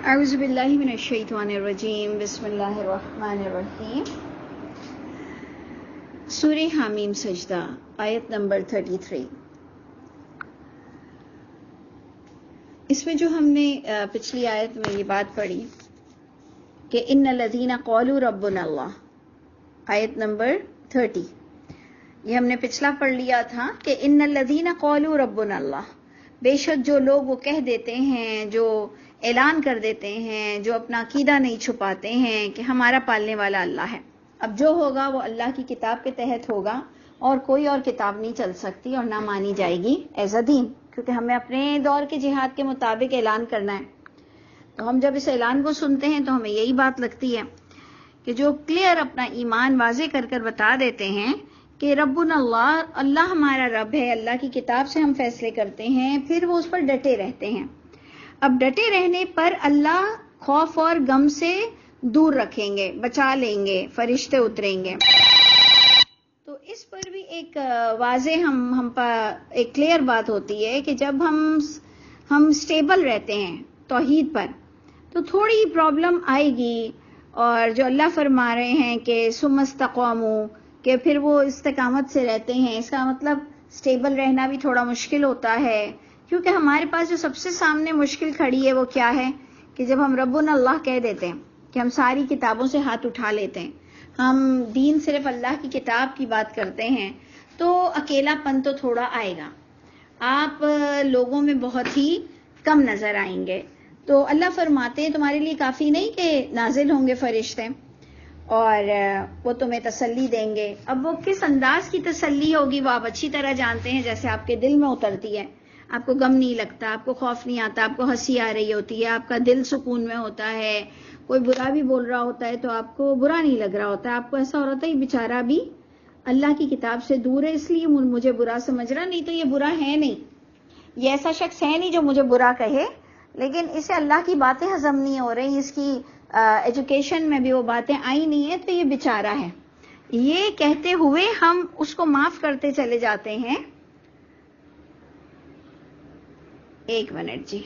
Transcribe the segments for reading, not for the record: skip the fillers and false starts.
اعوذ باللہ من الشیطان الرجیم بسم اللہ الرحمن الرحیم۔ سورہ حامیم سجدہ آیت نمبر 33۔ اس میں جو ہم نے پچھلی آیت میں یہ بات پڑھی کہ ان الذین قالوا ربنا اللہ، آیت نمبر 30، یہ ہم نے پچھلا پڑھ لیا تھا کہ ان الذین قالوا ربنا اللہ، بے شک جو لوگ وہ کہہ دیتے ہیں، جو اعلان کر دیتے ہیں، جو اپنا عقیدہ نہیں چھپاتے ہیں کہ ہمارا پالنے والا اللہ ہے۔ اب جو ہوگا وہ اللہ کی کتاب کے تحت ہوگا اور کوئی اور کتاب نہیں چل سکتی اور نہ مانی جائے گی ایز اے دین، کیونکہ ہمیں اپنے دور کے جہاد کے مطابق اعلان کرنا ہے۔ تو ہم جب اس اعلان کو سنتے ہیں تو ہمیں یہی بات لگتی ہے کہ جو کلیئر اپنا ایمان واضح کر کر بتا دیتے ہیں کہ ربنا اللہ، اللہ ہمارا رب ہے، اللہ کی کتاب سے ہم فیصلے کرتے ہیں، پھر وہ اس پر ڈٹے رہتے ہیں۔ اب ڈٹے رہنے پر اللہ خوف اور غم سے دور رکھیں گے، بچا لیں گے، فرشتے اتریں گے۔ تو اس پر بھی ایک واضح ہم پر ایک کلیئر بات ہوتی ہے کہ جب ہم سٹیبل رہتے ہیں توحید پر تو تھوڑی پرابلم آئے گی، اور جو اللہ فرما رہے ہیں کہ ثم استقاموا، کہ پھر وہ استقامت سے رہتے ہیں، اس کا مطلب سٹیبل رہنا بھی تھوڑا مشکل ہوتا ہے، کیونکہ ہمارے پاس جو سب سے سامنے مشکل کھڑی ہے وہ کیا ہے کہ جب ہم ربنا اللہ کہہ دیتے ہیں کہ ہم ساری کتابوں سے ہاتھ اٹھا لیتے ہیں، ہم دین صرف اللہ کی کتاب کی بات کرتے ہیں، تو اکیلا پن تو تھوڑا آئے گا، آپ لوگوں میں بہت ہی کم نظر آئیں گے۔ تو اللہ فرماتے ہیں تمہارے لیے کافی نہیں کہ نازل ہوں گے فرشتے اور وہ تمہیں تسلی دیں گے۔ اب وہ کس انداز کی تسلی ہوگی وہ آپ اچھی طرح جانتے ہیں، جیسے آپ کے دل میں اترتی ہے، آپ کو غم نہیں لگتا، آپ کو خوف نہیں آتا، آپ کو ہنسی آ رہی ہوتی ہے، آپ کا دل سکون میں ہوتا ہے، کوئی برا بھی بول رہا ہوتا ہے تو آپ کو برا نہیں لگ رہا ہوتا ہے، آپ کو ایسا ہو رہا ہوتا ہے یہ بیچارہ بھی اللہ کی کتاب سے دور ہے اس لیے مجھے برا سمجھ رہا، نہیں تو یہ برا ہے نہیں، یہ ایسا شخص ہے نہیں جو مجھے برا کہے، لیکن اسے اللہ کی باتیں ہضم نہیں ہو رہی، اس کی ایجوکیشن میں بھی وہ باتیں آئی نہیں ہیں، تو یہ بیچارہ ہے۔ یہ کہتے ہوئے ہم اس کو معاف کرتے چلے جاتے ہیں۔ ایک منٹ جی،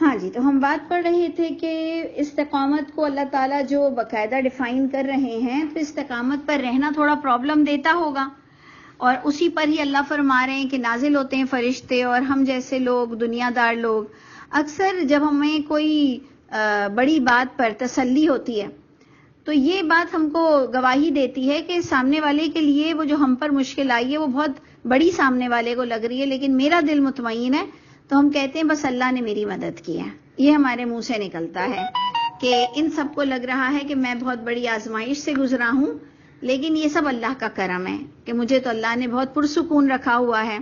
ہاں جی، تو ہم بات پڑھ رہے تھے کہ استقامت کو اللہ تعالیٰ جو باقاعدہ ڈیفائن کر رہے ہیں، تو استقامت پر رہنا تھوڑا پرابلم دیتا ہوگا، اور اسی پر ہی اللہ فرما رہے ہیں کہ نازل ہوتے ہیں فرشتے، اور ہم جیسے لوگ، دنیا دار لوگ، اکثر جب ہمیں کوئی بڑی بات پر تسلی ہوتی ہے تو یہ بات ہم کو گواہی دیتی ہے کہ سامنے والے کے لیے وہ جو ہم پر مشکل آئی ہے وہ بہت بڑی سامنے والے کو لگ رہی ہے، لیکن میرا دل مطمئن ہے، تو ہم کہتے ہیں بس اللہ نے میری مدد کی ہے۔ یہ ہمارے منہ سے نکلتا ہے کہ ان سب کو لگ رہا ہے کہ میں بہت بڑی آزمائش سے گزرا ہوں، لیکن یہ سب اللہ کا کرم ہے کہ مجھے تو اللہ نے بہت پرسکون رکھا ہوا ہے۔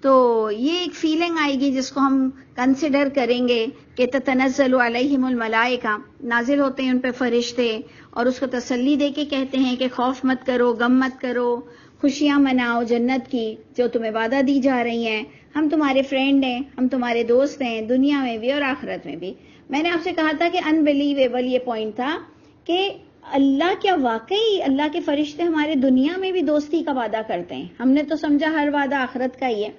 تو یہ ایک فیلنگ آئے گی جس کو ہم کنسیڈر کریں گے کہ تتنزل علیہم الملائکہ، نازل ہوتے ہیں ان پہ فرشتے، اور اس کو تسلی دے کے کہتے ہیں کہ خوف مت کرو، غم مت کرو، خوشیاں مناؤ جنت کی جو تمہیں وعدہ دی جا رہی ہیں، ہم تمہارے فرینڈ ہیں، ہم تمہارے دوست ہیں، دنیا میں بھی اور آخرت میں بھی۔ میں نے آپ سے کہا تھا کہ انبلیویبل یہ پوائنٹ تھا کہ اللہ کیا واقعی اللہ کے فرشتے ہمارے دنیا میں بھی دوستی کا وعدہ کرتے ہیں؟ ہم نے تو سمجھا ہر وعدہ آخرت کا ہی ہے،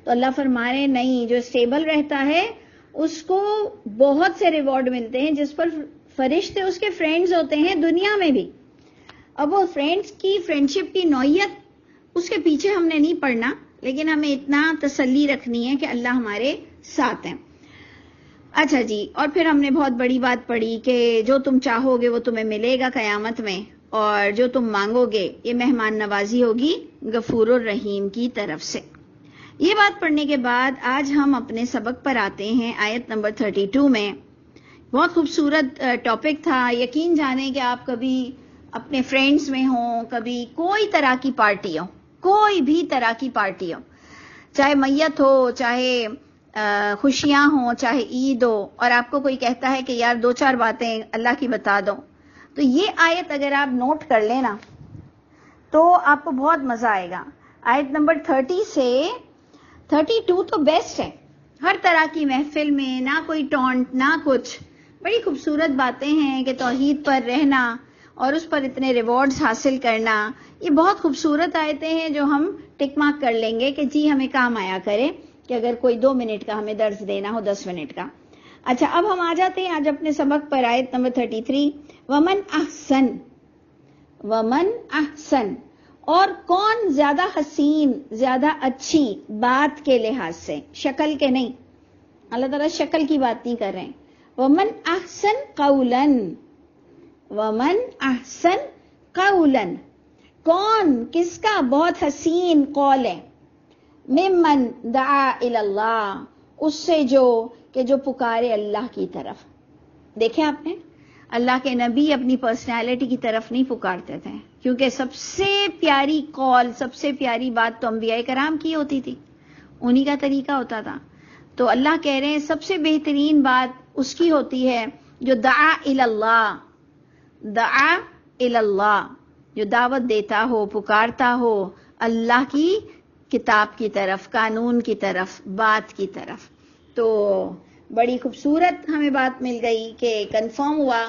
تو اللہ فرما رہے نہیں، جو اسٹیبل رہتا ہے اس کو بہت سے ریوارڈ ملتے ہیں، جس پر فرشتے اس کے فرینڈز ہوتے ہیں دنیا میں بھی۔ اب وہ فرینڈز کی فرینڈشپ کی نوعیت اس کے پیچھے ہم نے نہیں پڑھنا، لیکن ہمیں اتنا تسلی رکھنی ہے کہ اللہ ہمارے ساتھ ہیں۔ اچھا جی، اور پھر ہم نے بہت بڑی بات پڑھی کہ جو تم چاہو گے وہ تمہیں ملے گا قیامت میں، اور جو تم مانگو گے یہ مہمان نوازی ہوگی غفور الرحیم کی طرف سے۔ یہ بات پڑھنے کے بعد آج ہم اپنے سبق پر آتے ہیں آیت نمبر 32 میں۔ بہت خوبصورت ٹاپک تھا، یقین جانیں کہ آپ کبھی اپنے فرینڈز میں ہوں، کبھی کوئی طرح کی پارٹی ہو، کوئی بھی طرح کی پارٹی ہو، چاہے میت ہو، چاہے خوشیاں ہوں، چاہے عید ہو، اور آپ کو کوئی کہتا ہے کہ یار دو چار باتیں اللہ کی بتا دو، تو یہ آیت اگر آپ نوٹ کر لینا تو آپ کو بہت مزہ آئے گا۔ آیت نمبر 30 سے 32 تو بیسٹ ہے، ہر طرح کی محفل میں نہ کوئی ٹونٹ نہ کچھ، بڑی خوبصورت باتیں ہیں کہ توحید پر رہنا اور اس پر اتنے ریوارڈز حاصل کرنا، یہ بہت خوبصورت آیتیں ہیں جو ہم ٹک مارک کر لیں گے کہ جی ہمیں کام آیا کرے، کہ اگر کوئی 2 منٹ کا ہمیں درس دینا ہو 10 منٹ کا. اچھا اب ہم آ جاتے ہیں آج اپنے سبق پر. آیت نمبر 33. ومن احسن، ومن احسن، اور کون زیادہ حسین، زیادہ اچھی بات کے لحاظ سے، شکل کے نہیں. اللہ تعالیٰ شکل کی بات نہیں کر رہے ہیں. ومن احسن قولا، ومن احسن قولا، کون، کس کا بہت حسین قول ہے. ممن دعا الی اللہ، اس سے جو پکارے اللہ کی طرف. دیکھیں آپ نے اللہ کے نبی اپنی پرسنالٹی کی طرف نہیں پکارتے تھے، کیونکہ سب سے پیاری قول، سب سے پیاری بات تو انبیاء کرام کی ہوتی تھی، انہی کا طریقہ ہوتا تھا. تو اللہ کہہ رہے ہیں سب سے بہترین بات اس کی ہوتی ہے جو دعا الی اللہ، دعا الی اللہ، جو دعوت دیتا ہو، پکارتا ہو اللہ کی کتاب کی طرف، قانون کی طرف، بات کی طرف. تو بڑی خوبصورت ہمیں بات مل گئی کہ کنفرم ہوا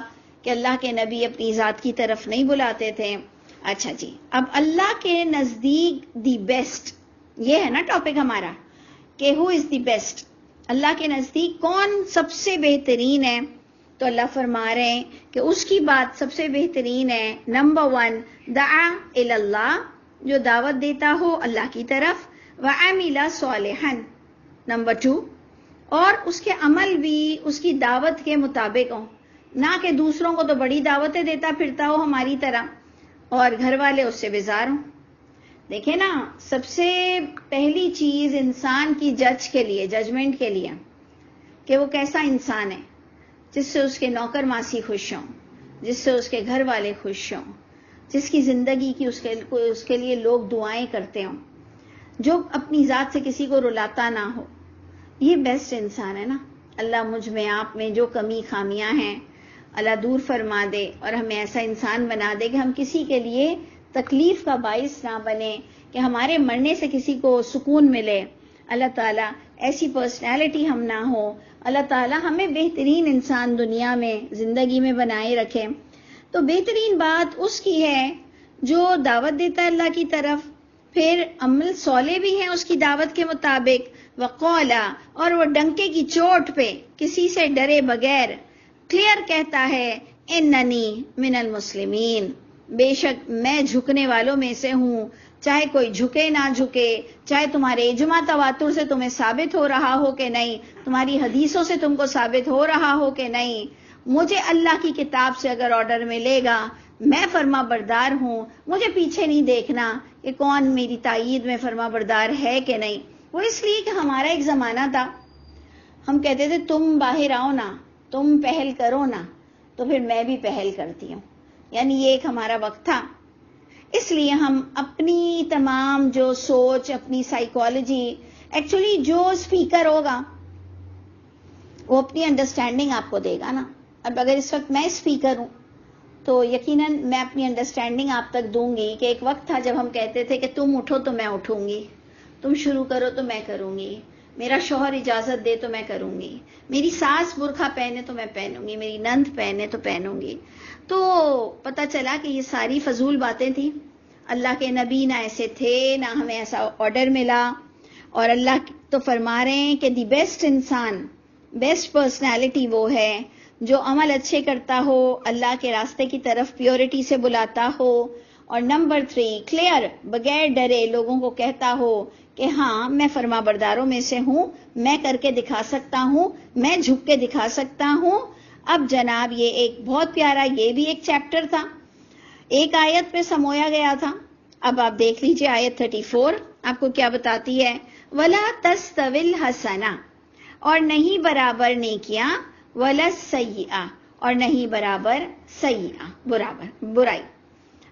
کہ اللہ کے نبی اپنی ذات کی طرف نہیں بلاتے تھے. اچھا جی، اب اللہ کے نزدیک دی بیسٹ، یہ ہے نا ٹاپک ہمارا کہ ہو از دی بیسٹ. اللہ کے نزدیک کون سب سے بہترین ہے؟ تو اللہ فرما رہے ہیں کہ اس کی بات سب سے بہترین ہے. نمبر 1 دعا الی اللہ، جو دعوت دیتا ہو اللہ کی طرف. وعمل صالحا، نمبر 2، اور اس کے عمل بھی اس کی دعوت کے مطابق ہوں، نہ کہ دوسروں کو تو بڑی دعوتیں دیتا پھرتا ہو ہماری طرح اور گھر والے اس سے بیزار ہوں. دیکھیں نا، سب سے پہلی چیز انسان کی جج کے لیے، ججمنٹ کے لیے، کہ وہ کیسا انسان ہے، جس سے اس کے نوکر ماسی خوش ہوں، جس سے اس کے گھر والے خوش ہوں، جس کی زندگی کی اس کے لیے لوگ دعائیں کرتے ہوں، جو اپنی ذات سے کسی کو رلاتا نہ ہو. یہ بیسٹ انسان ہے نا. اللہ مجھ میں، آپ میں جو کمی خامیاں ہیں اللہ دور فرما دے اور ہمیں ایسا انسان بنا دے کہ ہم کسی کے لیے تکلیف کا باعث نہ بنے، کہ ہمارے مرنے سے کسی کو سکون ملے. اللہ تعالیٰ ایسی پرسنالٹی ہم نہ ہو. اللہ تعالیٰ ہمیں بہترین انسان دنیا میں زندگی میں بنائے رکھے. تو بہترین بات اس کی ہے جو دعوت دیتا ہے اللہ کی طرف، پھر عمل صالح بھی ہیں اس کی دعوت کے مطابق. وقولا، اور وہ ڈنکے کی چوٹ پہ کسی سے ڈرے بغیر کلیئر کہتا ہے اننی من المسلمین، بے شک میں جھکنے والوں میں سے ہوں. چاہے کوئی جھکے نہ جھکے، چاہے تمہارے اجماع تواتر سے تمہیں ثابت ہو رہا ہو کہ نہیں، تمہاری حدیثوں سے تم کو ثابت ہو رہا ہو کہ نہیں، مجھے اللہ کی کتاب سے اگر آرڈر ملے گا میں فرما بردار ہوں. مجھے پیچھے نہیں دیکھنا کہ کون میری تائید میں فرما بردار ہے کہ نہیں. وہ اس لیے کہ ہمارا ایک زمانہ تھا ہم کہتے تھے تم باہر آؤ نا، تم پہل کرو نا، تو پھر میں بھی پہل کرتی ہوں. یعنی یہ ایک ہمارا وقت تھا. اس لیے ہم اپنی تمام جو سوچ، اپنی سائیکالوجی، ایکچولی جو اسپیکر ہوگا وہ اپنی انڈرسٹینڈنگ آپ کو دے گا نا. اب اگر اس وقت میں اسپیکر ہوں تو یقیناً میں اپنی انڈرسٹینڈنگ آپ تک دوں گی کہ ایک وقت تھا جب ہم کہتے تھے کہ تم اٹھو تو میں اٹھوں گی، تم شروع کرو تو میں کروں گی، میرا شوہر اجازت دے تو میں کروں گی، میری ساس برقع پہنے تو میں پہنوں گی، میری نند پہنے تو پہنوں گی. تو پتہ چلا کہ یہ ساری فضول باتیں تھیں. اللہ کے نبی نہ ایسے تھے، نہ ہمیں ایسا آرڈر ملا. اور اللہ تو فرما رہے ہیں کہ دی بیسٹ انسان، بیسٹ پرسنالٹی وہ ہے جو عمل اچھے کرتا ہو، اللہ کے راستے کی طرف پیورٹی سے بلاتا ہو. اور نمبر 3 کلیئر، بغیر ڈرے لوگوں کو کہتا ہو کہ ہاں میں فرما برداروں میں سے ہوں، میں کر کے دکھا سکتا ہوں، میں جھک کے دکھا سکتا ہوں. اب جناب یہ ایک بہت پیارا، یہ بھی ایک چیپٹر تھا، ایک آیت پہ سمویا گیا تھا. اب آپ دیکھ لیجئے آیت 34 آپ کو کیا بتاتی ہے. وَلَا تَسْتَوِي الْحَسَنَةُ، اور نہیں برابر نیکیاں، وَلَا السَّيِّئَةُ، اور نہیں برابر سیئہ، برائی.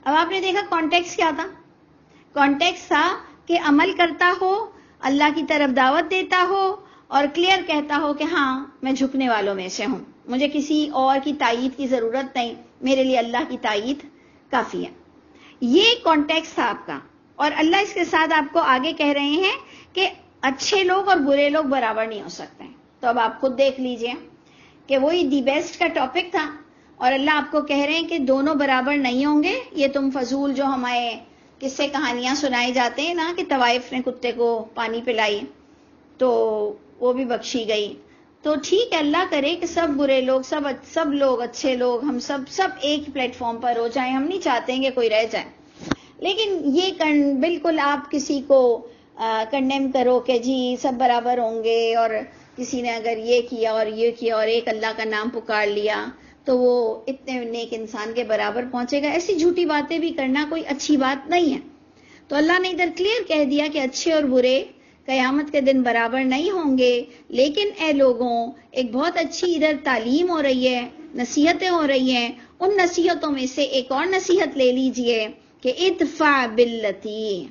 اب آپ نے دیکھا کانٹیکس کیا تھا. کانٹیکس تھا کہ عمل کرتا ہو، اللہ کی طرف دعوت دیتا ہو اور کلیئر کہتا ہو کہ ہاں میں جھکنے والوں میں سے ہوں، مجھے کسی اور کی تائید کی ضرورت نہیں، میرے لیے اللہ کی تائید کافی ہے. یہ کانٹیکس تھا آپ کا. اور اللہ اس کے ساتھ آپ کو آگے کہہ رہے ہیں کہ اچھے لوگ اور برے لوگ برابر نہیں ہو سکتے. تو اب آپ خود دیکھ لیجئے کہ وہی دی بیسٹ کا ٹاپک تھا اور اللہ آپ کو کہہ رہے ہیں کہ دونوں برابر نہیں ہوں گے. یہ تم فضول جو ہمارے قصے کہانیاں سنائے جاتے ہیں نا کہ طوائف نے کتے کو پانی پلائی، تو وہ بھی بخشی گئی. تو ٹھیک ہے، اللہ کرے کہ سب برے لوگ، سب لوگ اچھے لوگ، ہم سب ایک پلیٹ فارم پر ہو جائیں. ہم نہیں چاہتے ہیں کہ کوئی رہ جائے، لیکن یہ بالکل آپ کسی کو کنڈیم کرو کہ جی سب برابر ہوں گے، اور کسی نے اگر یہ کیا اور یہ کیا اور ایک اللہ کا نام پکار لیا تو وہ اتنے نیک انسان کے برابر پہنچے گا. ایسی جھوٹی باتیں بھی کرنا کوئی اچھی بات نہیں ہے. تو اللہ نے ادھر کلیئر کہہ دیا کہ اچھے اور برے قیامت کے دن برابر نہیں ہوں گے. لیکن اے لوگوں، ایک بہت اچھی ادھر تعلیم ہو رہی ہے، نصیحتیں ہو رہی ہیں. ان نصیحتوں میں سے ایک اور نصیحت لے لیجئے کہ ادفع باللتی.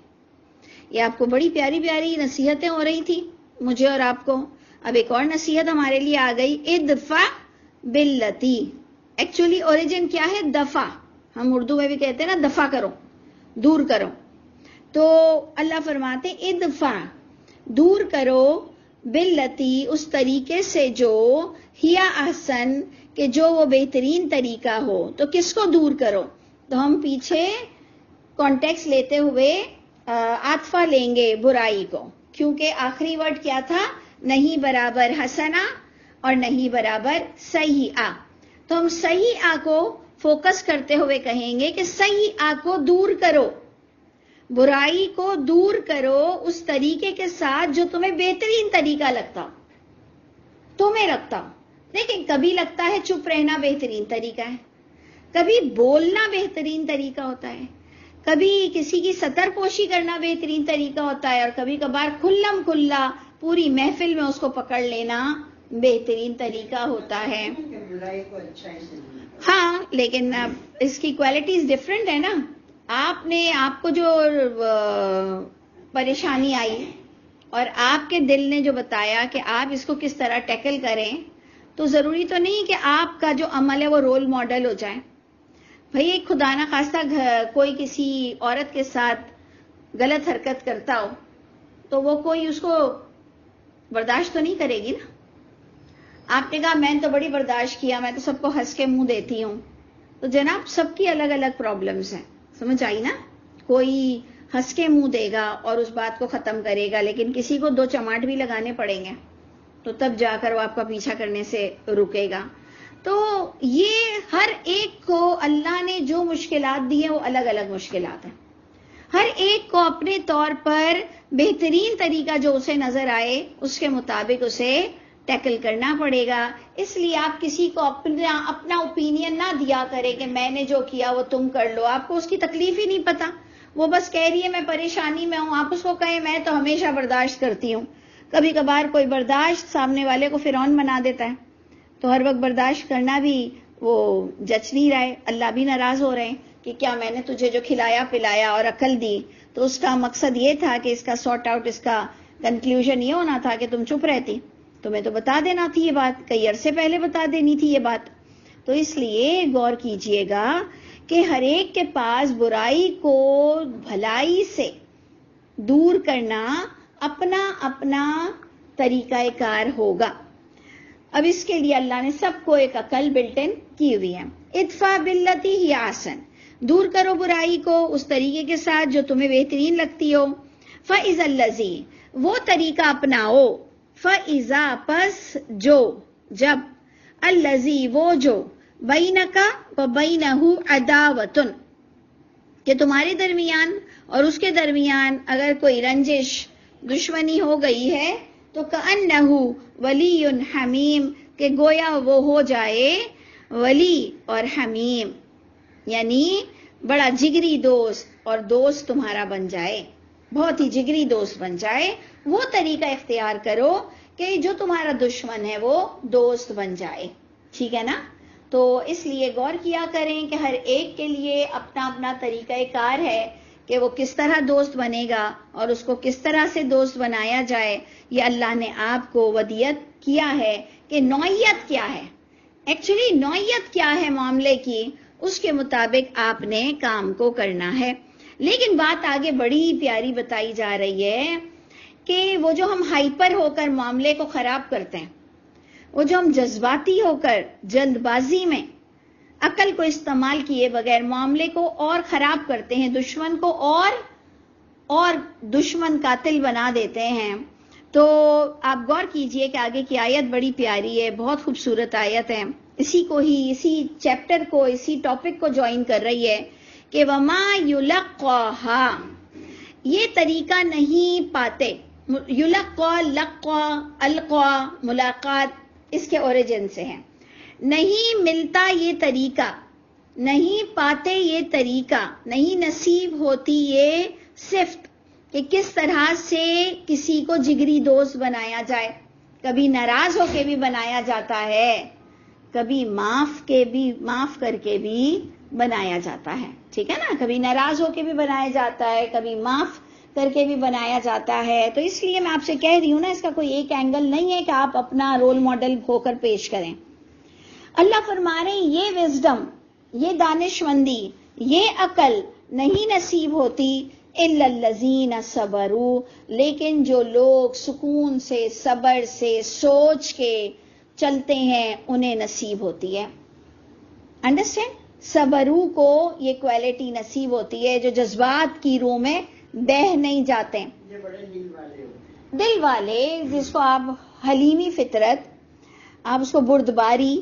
یہ آپ کو بڑی پیاری پیاری نصیحتیں ہو رہی تھی مجھے اور آپ کو. اب ایک اور نصیحت ہمارے لیے آ گئی، ادفع باللتی. ایکچولی اوریجن کیا ہے؟ دفع. ہم اردو میں بھی کہتے ہیں نا دفع کرو، دور کرو. تو اللہ فرماتے ادفع، دور کرو، باللتی، اس طریقے سے جو ہیا احسن، کہ جو وہ بہترین طریقہ ہو. تو کس کو دور کرو؟ تو ہم پیچھے کانٹیکس لیتے ہوئے عاطفہ لیں گے برائی کو، کیونکہ آخری ورڈ کیا تھا؟ نہیں برابر حسنہ اور نہیں برابر سیئہ. تو ہم سیئہ کو فوکس کرتے ہوئے کہیں گے کہ سیئہ کو دور کرو، برائی کو دور کرو اس طریقے کے ساتھ جو تمہیں بہترین طریقہ لگتا، تمہیں لگتا. لیکن کبھی لگتا ہے چپ رہنا بہترین طریقہ ہے، کبھی بولنا بہترین طریقہ ہوتا ہے، کبھی کسی کی ستر پوشی کرنا بہترین طریقہ ہوتا ہے، اور کبھی کبھار کھلم کھلا پوری محفل میں اس کو پکڑ لینا بہترین طریقہ ہوتا ہے. ہاں، لیکن اس کی کوالٹیز ڈفرینٹ ہے نا. آپ کو جو پریشانی آئی اور آپ کے دل نے جو بتایا کہ آپ اس کو کس طرح ٹیکل کریں، تو ضروری تو نہیں کہ آپ کا جو عمل ہے وہ رول ماڈل ہو جائے. بھئی ایک خدا نہ خواستہ کوئی کسی عورت کے ساتھ غلط حرکت کرتا ہو تو وہ کوئی اس کو برداشت تو نہیں کرے گی نا. آپ نے کہا میں نے تو بڑی برداشت کیا، میں تو سب کو ہنس کے منہ دیتی ہوں. تو جناب سب کی الگ الگ پرابلمز ہیں، سمجھ آئی نا. کوئی ہنس کے منہ دے گا اور اس بات کو ختم کرے گا، لیکن کسی کو 2 چماٹ بھی لگانے پڑیں گے تو تب جا کر وہ آپ کا پیچھا کرنے سے رکے گا. تو یہ ہر ایک کو اللہ نے جو مشکلات دی ہیں وہ الگ الگ مشکلات ہیں. ہر ایک کو اپنے طور پر بہترین طریقہ جو اسے نظر آئے اس کے مطابق اسے ٹیکل کرنا پڑے گا. اس لیے آپ کسی کو اپنا اوپینین نہ دیا کرے کہ میں نے جو کیا وہ تم کر لو. آپ کو اس کی تکلیف ہی نہیں پتا، وہ بس کہہ رہی ہے میں پریشانی میں ہوں. آپ اس کو کہیں میں تو ہمیشہ برداشت کرتی ہوں. کبھی کبھار کوئی برداشت سامنے والے کو فرعون بنا دیتا ہے، تو ہر وقت برداشت کرنا بھی وہ جچ نہیں رہا ہے. اللہ بھی ناراض ہو رہے ہیں کہ کیا میں نے تجھے جو کھلایا پلایا اور عقل دی تو اس کا مقصد یہ تھا کہ اس کا سارٹ آؤٹ، اس کا کنکلوژن یہ ہونا تھا کہ تم چپ رہتی. تمہیں تو بتا دینا تھی یہ بات، کئی عرصے پہلے بتا دینی تھی یہ بات. تو اس لیے غور کیجئے گا کہ ہر ایک کے پاس برائی کو بھلائی سے دور کرنا اپنا اپنا طریقہ کار ہوگا. اب اس کے لیے اللہ نے سب کو ایک عقل بلٹن کی ہوئی ہے. ادفع باللتی ہی احسن، دور کرو برائی کو اس طریقے کے ساتھ جو تمہیں بہترین لگتی ہو. فَإِذَا الَّذِي، وہ طریقہ اپناؤ. فَإِذَا، پس جو، جب، الَّذِي، وہ جو، بَيْنَكَ وَبَيْنَهُ عَدَاوَةٌ، کہ تمہارے درمیان اور اس کے درمیان اگر کوئی رنجش دشمنی ہو گئی ہے تو كَأَنَّهُ وَلِيٌّ حَمِيمٌ، کہ گویا وہ ہو جائے ولی اور حمیم، یعنی بڑا جگری دوست، اور دوست تمہارا بن جائے، بہت ہی جگری دوست بن جائے. وہ طریقہ اختیار کرو کہ جو تمہارا دشمن ہے وہ دوست بن جائے. ٹھیک ہے نا. تو اس لیے غور کیا کریں کہ ہر ایک کے لیے اپنا اپنا طریقہ کار ہے کہ وہ کس طرح دوست بنے گا اور اس کو کس طرح سے دوست بنایا جائے. یہ اللہ نے آپ کو ودیت کیا ہے کہ نوعیت کیا ہے، ایکچولی نوعیت کیا ہے معاملے کی، اس کے مطابق آپ نے کام کو کرنا ہے. لیکن بات آگے بڑی پیاری بتائی جا رہی ہے کہ وہ جو ہم ہائپر ہو کر معاملے کو خراب کرتے ہیں، وہ جو ہم جذباتی ہو کر جلد بازی میں عقل کو استعمال کیے بغیر معاملے کو اور خراب کرتے ہیں، دشمن کو اور دشمن قاتل بنا دیتے ہیں، تو آپ غور کیجئے کہ آگے کی آیت بڑی پیاری ہے، بہت خوبصورت آیت ہے، اسی کو ہی، اسی چیپٹر کو، اسی ٹاپک کو جوائن کر رہی ہے کہ وما یلقاہا، یہ طریقہ نہیں پاتے. یلقا، لقا، القا، ملاقات اس کے اوریجن سے ہے. نہیں ملتا یہ طریقہ، نہیں پاتے یہ طریقہ، نہیں نصیب ہوتی یہ صفت کہ کس طرح سے کسی کو جگری دوست بنایا جائے. کبھی ناراض ہو کے بھی بنایا جاتا ہے، کبھی معاف کر کے بھی بنایا جاتا ہے. ٹھیک ہے نا، کبھی ناراض ہو کے بھی بنایا جاتا ہے، کبھی معاف کر کے بھی بنایا جاتا ہے. تو اس لیے میں آپ سے کہہ رہی ہوں نا، اس کا کوئی ایک اینگل نہیں ہے کہ آپ اپنا رول ماڈل ہو کر پیش کریں. اللہ فرما رہے ہیں یہ وزڈم، یہ دانشمندی، یہ عقل نہیں نصیب ہوتی الا الذین صبروا، لیکن جو لوگ سکون سے، صبر سے، سوچ کے چلتے ہیں انہیں نصیب ہوتی ہے. انڈرسٹینڈ؟ صبرو کو یہ کوالٹی نصیب ہوتی ہے جو جذبات کی روح میں بہہ نہیں جاتے. یہ بڑے دل والے جس کو آپ حلیمی فطرت، آپ اس کو بردباری،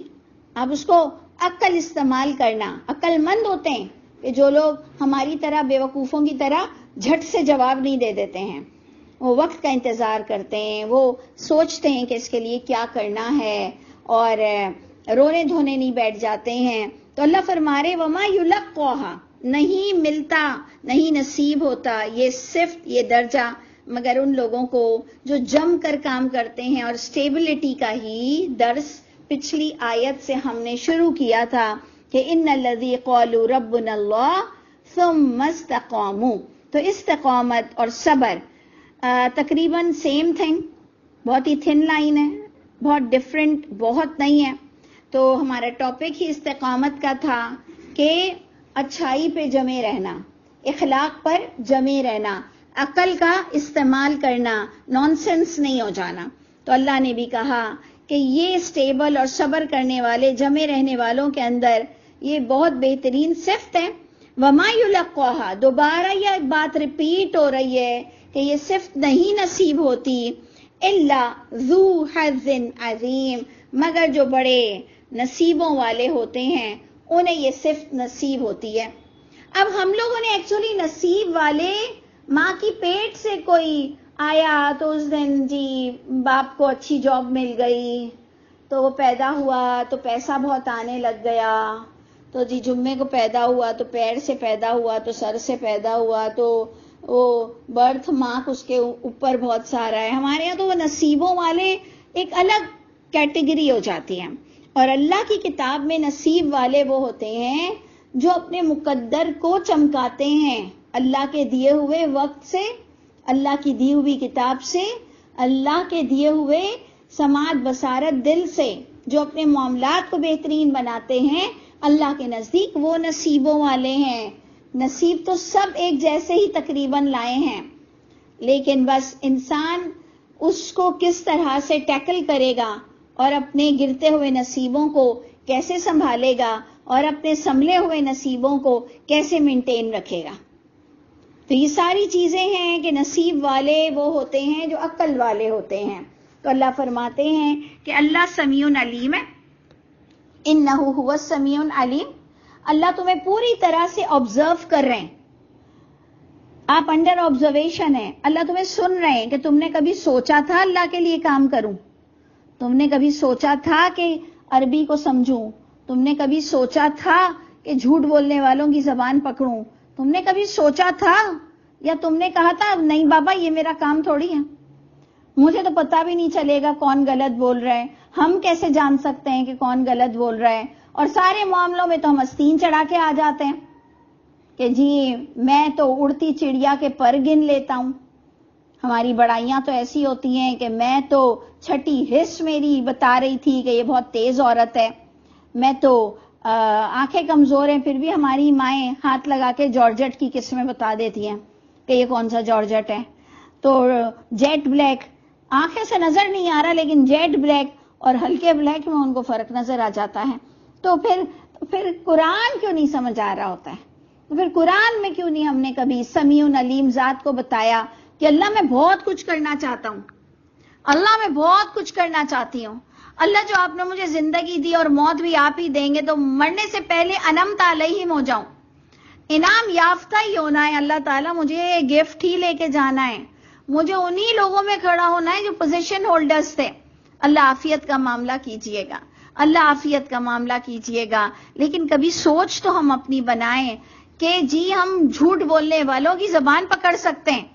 آپ اس کو عقل استعمال کرنا، عقل مند ہوتے ہیں کہ جو لوگ ہماری طرح بے وقوفوں کی طرح جھٹ سے جواب نہیں دے دیتے ہیں. وہ وقت کا انتظار کرتے ہیں، وہ سوچتے ہیں کہ اس کے لیے کیا کرنا ہے، اور رونے دھونے نہیں بیٹھ جاتے ہیں. تو اللہ فرما رہے وما یلقاہا، نہیں ملتا، نہیں نصیب ہوتا یہ صفت، یہ درجہ مگر ان لوگوں کو جو جم کر کام کرتے ہیں. اور سٹیبلٹی کا ہی درس پچھلی آیت سے ہم نے شروع کیا تھا کہ ان الذی قالوا ربنا اللہ ثم استقاموا. تو استقامت اور صبر تقریباً سیم تھنگ، بہت ہی تھن لائن ہے، بہت ڈفرینٹ بہت نہیں ہے. تو ہمارا ٹاپک ہی استقامت کا تھا کہ اچھائی پہ جمے رہنا، اخلاق پر جمے رہنا، عقل کا استعمال کرنا، نان سینس نہیں ہو جانا. تو اللہ نے بھی کہا کہ یہ سٹیبل اور صبر کرنے والے، جمے رہنے والوں کے اندر یہ بہت بہترین صفت ہے. وما یلقاہا، دوبارہ یہ بات ریپیٹ ہو رہی ہے کہ یہ صفت نہیں نصیب ہوتی الا ذو حظ عظیم، مگر جو بڑے نصیبوں والے ہوتے ہیں انہیں یہ صفت نصیب ہوتی ہے. اب ہم لوگوں نے ایکچولی نصیب والے، ماں کی پیٹ سے کوئی آیا تو اس دن جی باپ کو اچھی جاب مل گئی تو وہ پیدا ہوا تو پیسہ بہت آنے لگ گیا، تو جی جمعے کو پیدا ہوا تو پیر سے پیدا ہوا تو سر سے پیدا ہوا تو وہ برتھ مارک اس کے اوپر بہت سارا ہے. ہمارے یہاں تو وہ نصیبوں والے ایک الگ کیٹیگری ہو جاتی ہیں. اور اللہ کی کتاب میں نصیب والے وہ ہوتے ہیں جو اپنے مقدر کو چمکاتے ہیں اللہ کے دیے ہوئے وقت سے، اللہ کی دی ہوئی کتاب سے، اللہ کے دیے ہوئے سماعت بصارت دل سے، جو اپنے معاملات کو بہترین بناتے ہیں. اللہ کے نزدیک وہ نصیبوں والے ہیں. نصیب تو سب ایک جیسے ہی تقریباً لائے ہیں، لیکن بس انسان اس کو کس طرح سے ٹیکل کرے گا اور اپنے گرتے ہوئے نصیبوں کو کیسے سنبھالے گا اور اپنے سنبھلے ہوئے نصیبوں کو کیسے مینٹین رکھے گا. تو یہ ساری چیزیں ہیں کہ نصیب والے وہ ہوتے ہیں جو عقل والے ہوتے ہیں. تو اللہ فرماتے ہیں کہ اللہ سمیع علیم ہے، انہ هو السمیع العلیم. اللہ تمہیں پوری طرح سے آبزرو کر رہے ہیں، آپ انڈر آبزرویشن ہیں. اللہ تمہیں سن رہے ہیں کہ تم نے کبھی سوچا تھا اللہ کے لیے کام کروں، تم نے کبھی سوچا تھا کہ عربی کو سمجھوں، تم نے کبھی سوچا تھا کہ جھوٹ بولنے والوں کی زبان پکڑوں، تم نے کبھی سوچا تھا، یا تم نے کہا تھا نہیں بابا یہ میرا کام تھوڑی ہے، مجھے تو پتہ بھی نہیں چلے گا کون غلط بول رہا ہے، ہم کیسے جان سکتے ہیں کہ کون غلط بول رہا ہے. اور سارے معاملوں میں تو ہم آستین چڑھا کے آ جاتے ہیں کہ جی میں تو اڑتی چڑیا کے پر گن لیتا ہوں. ہماری بڑائیاں تو ایسی ہوتی ہیں کہ میں تو چھٹی حص میری بتا رہی تھی کہ یہ بہت تیز عورت ہے، میں تو آنکھیں کمزور ہیں پھر بھی ہماری مائیں ہاتھ لگا کے جارجٹ کی قسمیں بتا دیتی ہیں کہ یہ کون سا جارجٹ ہے. تو جیٹ بلیک آنکھیں سے نظر نہیں آ رہا، لیکن جیٹ بلیک اور ہلکے بلیک میں ان کو فرق نظر آ جاتا ہے. تو پھر قرآن کیوں نہیں سمجھ آ رہا ہوتا ہے؟ تو پھر قرآن میں کیوں نہیں ہم نے کبھی سمیع علیم ذات کو بتایا کہ اللہ میں بہت کچھ کرنا چاہتا ہوں، اللہ میں بہت کچھ کرنا چاہتی ہوں، اللہ جو آپ نے مجھے زندگی دی اور موت بھی آپ ہی دیں گے تو مرنے سے پہلے انعمت علیہم ہو جاؤں، انعام یافتہ ہی ہونا ہے، اللہ تعالیٰ مجھے یہ گفٹ ہی لے کے جانا ہے، مجھے انہی لوگوں میں کھڑا ہونا ہے جو پوزیشن ہولڈرز تھے۔ اللہ عافیت کا معاملہ کیجئے گا، اللہ عافیت کا معاملہ کیجئے گا۔ لیکن کبھی سوچ تو ہم اپنی بنائیں کہ جی ہم جھوٹ بولنے والوں کی زبان پکڑ سکتے ہیں،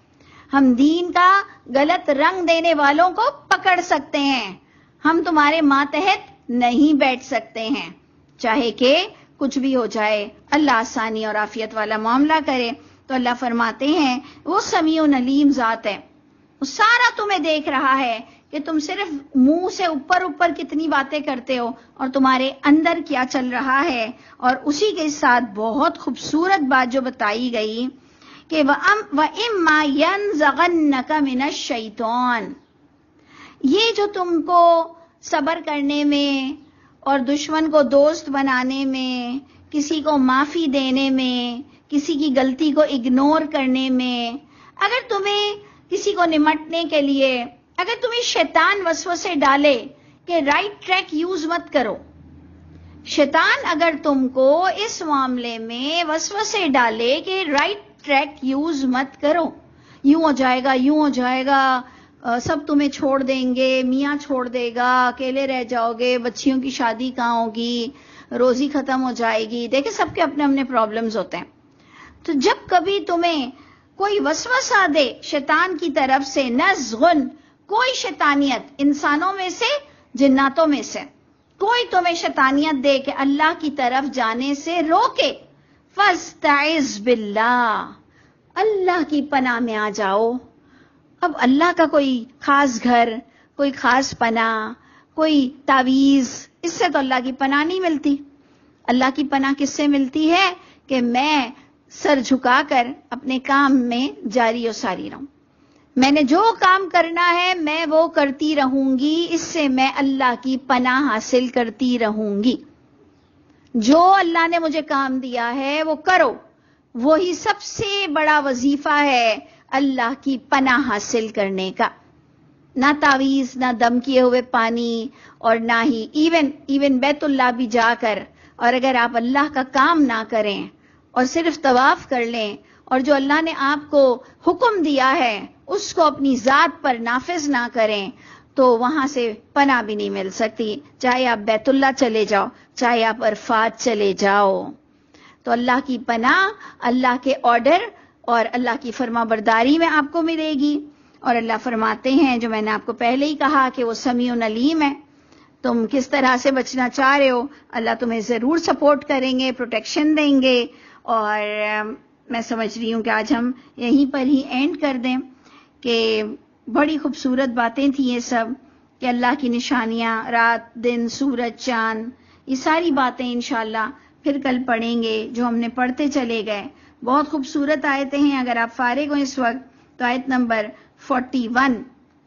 ہم دین کا غلط رنگ دینے والوں کو پکڑ سکتے ہیں، ہم تمہارے ماتحت نہیں بیٹھ سکتے ہیں، چاہے کہ کچھ بھی ہو جائے، اللہ آسانی اور عافیت والا معاملہ کرے۔ تو اللہ فرماتے ہیں وہ سمیع علیم ذات ہے، وہ سارا تمہیں دیکھ رہا ہے کہ تم صرف منہ سے اوپر اوپر کتنی باتیں کرتے ہو اور تمہارے اندر کیا چل رہا ہے۔ اور اسی کے ساتھ بہت خوبصورت بات جو بتائی گئی کہ وَإِمَّا يَنزَغَنَّكَ مِنَ الشَّيْطَانِ، یہ جو تم کو صبر کرنے میں اور دشمن کو دوست بنانے میں، کسی کو معافی دینے میں، کسی کی غلطی کو اگنور کرنے میں، اگر تمہیں کسی کو نمٹنے کے لیے اگر تمہیں شیطان وسوسے ڈالے کہ رائٹ ٹریک یوز مت کرو، شیطان اگر تم کو اس معاملے میں وسوسے ڈالے کہ رائٹ ٹریک یوز مت کرو، یوں ہو جائے گا، یوں ہو جائے گا، سب تمہیں چھوڑ دیں گے، میاں چھوڑ دے گا، اکیلے رہ جاؤ گے، بچیوں کی شادی کہاں ہوگی، روزی ختم ہو جائے گی، دیکھیں سب کے اپنے اپنے پرابلمز ہوتے ہیں۔ تو جب کبھی تمہیں کوئی وسوسہ دے شیطان کی طرف سے، نزغن، کوئی شیطانیت انسانوں میں سے، جناتوں میں سے کوئی تمہیں شیطانیت دے کہ اللہ کی طرف جانے سے روکے، فاستعذ باللہ، اللہ کی پناہ میں آ جاؤ۔ اب اللہ کا کوئی خاص گھر، کوئی خاص پناہ، کوئی تعویذ، اس سے تو اللہ کی پناہ نہیں ملتی۔ اللہ کی پناہ کس سے ملتی ہے کہ میں سر جھکا کر اپنے کام میں جاری و ساری رہوں، میں نے جو کام کرنا ہے میں وہ کرتی رہوں گی، اس سے میں اللہ کی پناہ حاصل کرتی رہوں گی۔ جو اللہ نے مجھے کام دیا ہے وہ کرو، وہی سب سے بڑا وظیفہ ہے اللہ کی پناہ حاصل کرنے کا۔ نہ تعویذ، نہ دم کیے ہوئے پانی، اور نہ ہی ایون بیت اللہ بھی جا کر، اور اگر آپ اللہ کا کام نہ کریں اور صرف طواف کر لیں اور جو اللہ نے آپ کو حکم دیا ہے اس کو اپنی ذات پر نافذ نہ کریں تو وہاں سے پناہ بھی نہیں مل سکتی، چاہے آپ بیت اللہ چلے جاؤ، چاہے آپ عرفات چلے جاؤ۔ تو اللہ کی پناہ اللہ کے آرڈر اور اللہ کی فرما برداری میں آپ کو ملے گی۔ اور اللہ فرماتے ہیں، جو میں نے آپ کو پہلے ہی کہا کہ وہ سمیع علیم ہے، تم کس طرح سے بچنا چاہ رہے ہو، اللہ تمہیں ضرور سپورٹ کریں گے، پروٹیکشن دیں گے۔ اور میں سمجھ رہی ہوں کہ آج ہم یہیں پر ہی اینڈ کر دیں کہ بڑی خوبصورت باتیں تھیں یہ سب، کہ اللہ کی نشانیاں، رات دن، سورج چاند، یہ ساری باتیں انشاءاللہ پھر کل پڑھیں گے جو ہم نے پڑھتے چلے گئے۔ بہت خوبصورت آیتیں ہیں، اگر آپ فارغ ہو اس وقت تو آیت نمبر 41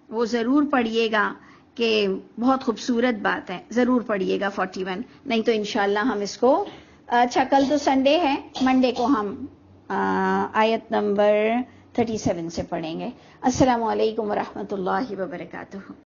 وہ ضرور پڑھیے گا، کہ بہت خوبصورت بات ہے، ضرور پڑھیے گا 41، نہیں تو انشاءاللہ ہم اس کو، اچھا کل تو سنڈے ہے، منڈے کو ہم آیت نمبر 37 سے پڑھیں گے۔ السلام علیکم ورحمۃ اللہ وبرکاتہ۔